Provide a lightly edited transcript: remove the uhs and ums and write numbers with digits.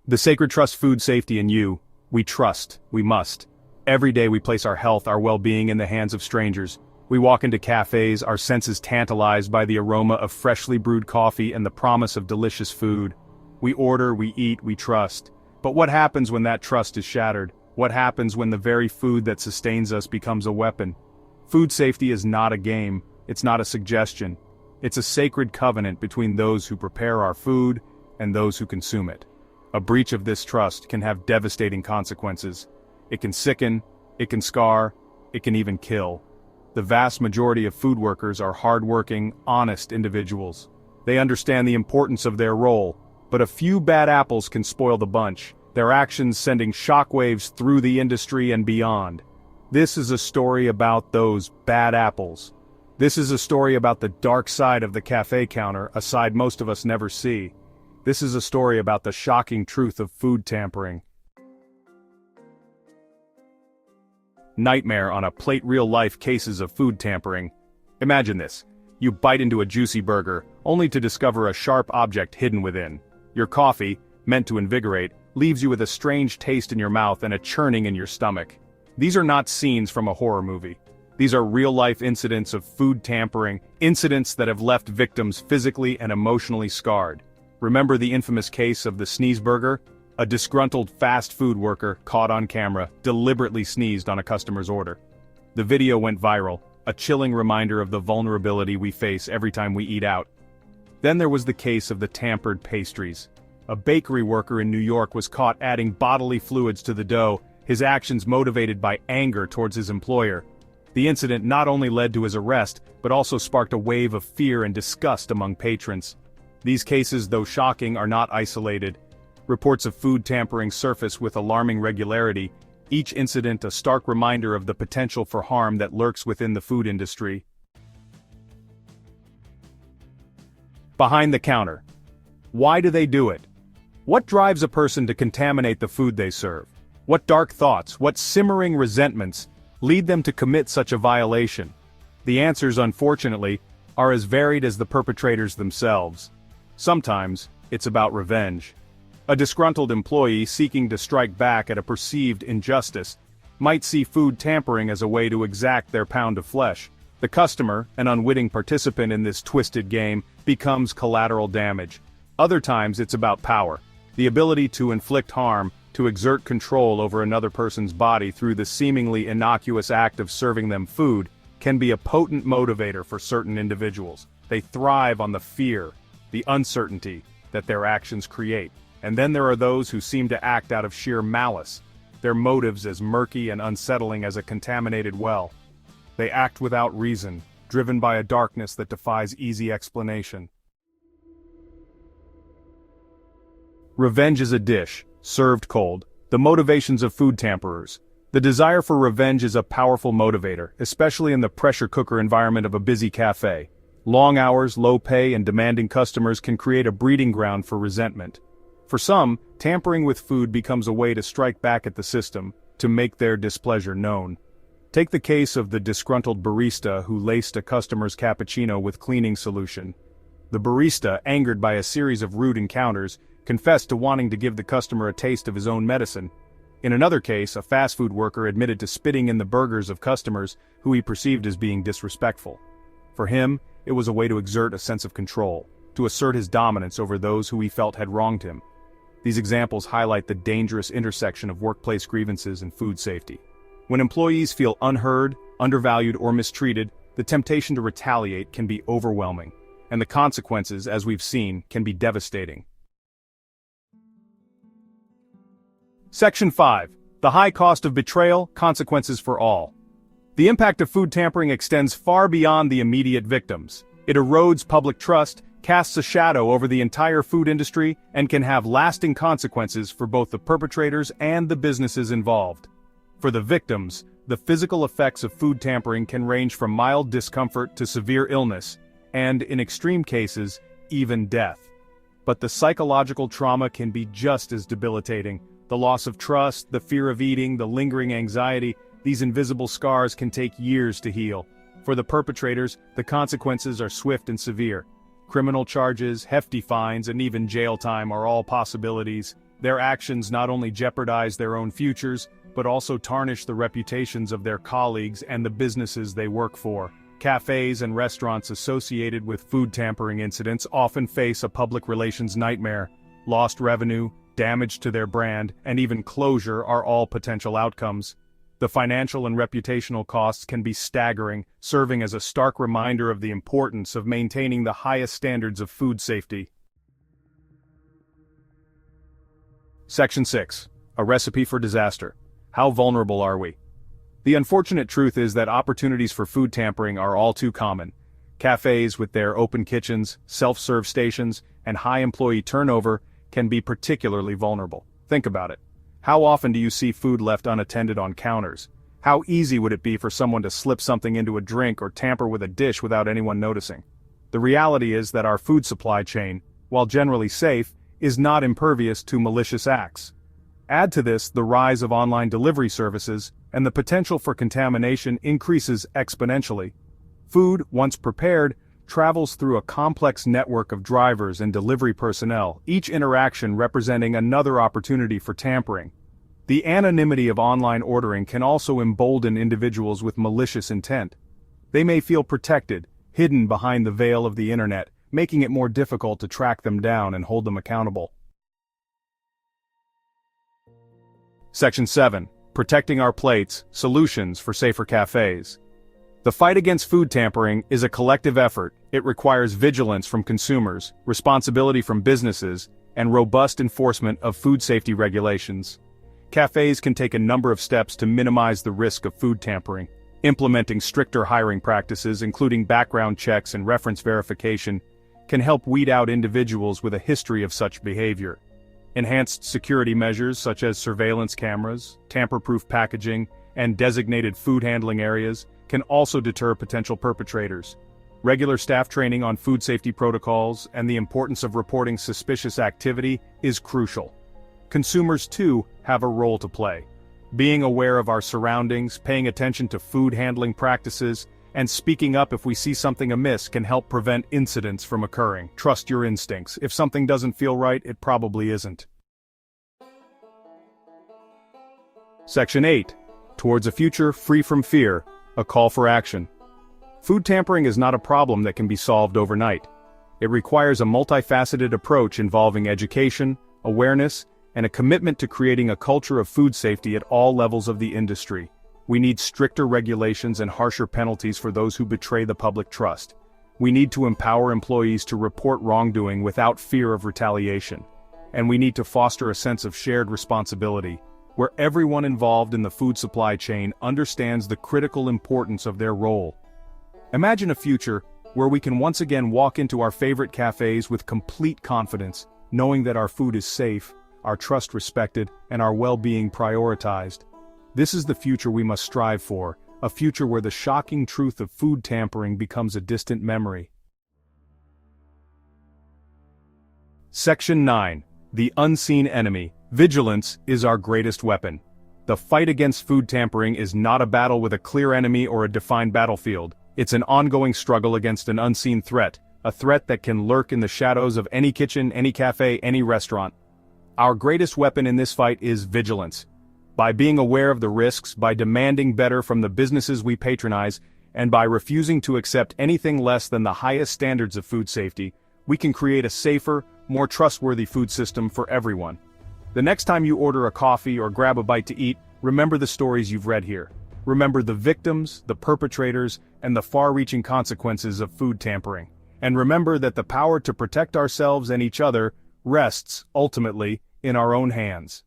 The sacred trust food safety in you. We trust, we must. Every day we place our health, our well-being in the hands of strangers. We walk into cafes, our senses tantalized by the aroma of freshly brewed coffee and the promise of delicious food. We order, we eat, we trust. But what happens when that trust is shattered? What happens when the very food that sustains us becomes a weapon? Food safety is not a game, it's not a suggestion. It's a sacred covenant between those who prepare our food and those who consume it. A breach of this trust can have devastating consequences. It can sicken, it can scar, it can even kill. The vast majority of food workers are hardworking, honest individuals. They understand the importance of their role, but a few bad apples can spoil the bunch, their actions sending shockwaves through the industry and beyond. This is a story about those bad apples. This is a story about the dark side of the cafe counter, a side most of us never see. This is a story about the shocking truth of food tampering. Nightmare on a plate. Real-life cases of food tampering. Imagine this. You bite into a juicy burger, only to discover a sharp object hidden within. Your coffee, meant to invigorate, leaves you with a strange taste in your mouth and a churning in your stomach. These are not scenes from a horror movie. These are real-life incidents of food tampering, incidents that have left victims physically and emotionally scarred. Remember the infamous case of the sneeze burger? A disgruntled fast food worker, caught on camera, deliberately sneezed on a customer's order. The video went viral, a chilling reminder of the vulnerability we face every time we eat out. Then there was the case of the tampered pastries. A bakery worker in New York was caught adding bodily fluids to the dough, his actions motivated by anger towards his employer. The incident not only led to his arrest, but also sparked a wave of fear and disgust among patrons. These cases, though shocking, are not isolated. Reports of food tampering surface with alarming regularity, each incident a stark reminder of the potential for harm that lurks within the food industry. Behind the counter. Why do they do it? What drives a person to contaminate the food they serve? What dark thoughts, what simmering resentments lead them to commit such a violation? The answers, unfortunately, are as varied as the perpetrators themselves. Sometimes, it's about revenge. A disgruntled employee seeking to strike back at a perceived injustice might see food tampering as a way to exact their pound of flesh. The customer, an unwitting participant in this twisted game, becomes collateral damage. Other times it's about power, the ability to inflict harm, to exert control over another person's body through the seemingly innocuous act of serving them food, can be a potent motivator for certain individuals. They thrive on the fear, the uncertainty that their actions create. And then there are those who seem to act out of sheer malice, their motives as murky and unsettling as a contaminated well. They act without reason, driven by a darkness that defies easy explanation. Revenge is a dish, served cold. The motivations of food tamperers. The desire for revenge is a powerful motivator, especially in the pressure cooker environment of a busy cafe. Long hours, low pay, and demanding customers can create a breeding ground for resentment. For some, tampering with food becomes a way to strike back at the system, to make their displeasure known. Take the case of the disgruntled barista who laced a customer's cappuccino with cleaning solution. The barista, angered by a series of rude encounters, confessed to wanting to give the customer a taste of his own medicine. In another case, a fast food worker admitted to spitting in the burgers of customers who he perceived as being disrespectful. For him, it was a way to exert a sense of control, to assert his dominance over those who he felt had wronged him. These examples highlight the dangerous intersection of workplace grievances and food safety. When employees feel unheard, undervalued, or mistreated, the temptation to retaliate can be overwhelming, and the consequences, as we've seen, can be devastating. Section 5. The high cost of betrayal, consequences for all. The impact of food tampering extends far beyond the immediate victims. It erodes public trust, casts a shadow over the entire food industry, and can have lasting consequences for both the perpetrators and the businesses involved. For the victims, the physical effects of food tampering can range from mild discomfort to severe illness, and, in extreme cases, even death. But the psychological trauma can be just as debilitating. The loss of trust, the fear of eating, the lingering anxiety, these invisible scars can take years to heal. For the perpetrators, the consequences are swift and severe. Criminal charges, hefty fines, and even jail time are all possibilities. Their actions not only jeopardize their own futures, but also tarnish the reputations of their colleagues and the businesses they work for. Cafes and restaurants associated with food tampering incidents often face a public relations nightmare. Lost revenue, damage to their brand, and even closure are all potential outcomes. The financial and reputational costs can be staggering, serving as a stark reminder of the importance of maintaining the highest standards of food safety. Section 6. A recipe for disaster. How vulnerable are we? The unfortunate truth is that opportunities for food tampering are all too common. Cafes with their open kitchens, self-serve stations, and high employee turnover can be particularly vulnerable. Think about it. How often do you see food left unattended on counters? How easy would it be for someone to slip something into a drink or tamper with a dish without anyone noticing? The reality is that our food supply chain, while generally safe, is not impervious to malicious acts. Add to this the rise of online delivery services, and the potential for contamination increases exponentially. Food, once prepared, travels through a complex network of drivers and delivery personnel, each interaction representing another opportunity for tampering. The anonymity of online ordering can also embolden individuals with malicious intent. They may feel protected, hidden behind the veil of the internet, making it more difficult to track them down and hold them accountable. Section 7. Protecting our plates, solutions for safer cafes. The fight against food tampering is a collective effort. It requires vigilance from consumers, responsibility from businesses, and robust enforcement of food safety regulations. Cafes can take a number of steps to minimize the risk of food tampering. Implementing stricter hiring practices, including background checks and reference verification, can help weed out individuals with a history of such behavior. Enhanced security measures such as surveillance cameras, tamper-proof packaging, and designated food handling areas can also deter potential perpetrators. Regular staff training on food safety protocols and the importance of reporting suspicious activity is crucial. Consumers, too, have a role to play. Being aware of our surroundings, paying attention to food handling practices, and speaking up if we see something amiss can help prevent incidents from occurring. Trust your instincts. If something doesn't feel right, it probably isn't. Section 8. Towards a future free from fear, a call for action. Food tampering is not a problem that can be solved overnight. It requires a multifaceted approach involving education, awareness, and a commitment to creating a culture of food safety at all levels of the industry. We need stricter regulations and harsher penalties for those who betray the public trust. We need to empower employees to report wrongdoing without fear of retaliation. And we need to foster a sense of shared responsibility, where everyone involved in the food supply chain understands the critical importance of their role. Imagine a future where we can once again walk into our favorite cafes with complete confidence, knowing that our food is safe, our trust respected, and our well-being prioritized. This is the future we must strive for, a future where the shocking truth of food tampering becomes a distant memory. Section 9. The unseen enemy. Vigilance is our greatest weapon. The fight against food tampering is not a battle with a clear enemy or a defined battlefield. It's an ongoing struggle against an unseen threat, a threat that can lurk in the shadows of any kitchen, any cafe, any restaurant. Our greatest weapon in this fight is vigilance. By being aware of the risks, by demanding better from the businesses we patronize, and by refusing to accept anything less than the highest standards of food safety, we can create a safer, more trustworthy food system for everyone. The next time you order a coffee or grab a bite to eat, remember the stories you've read here. Remember the victims, the perpetrators, and the far-reaching consequences of food tampering. And remember that the power to protect ourselves and each other rests, ultimately, in our own hands.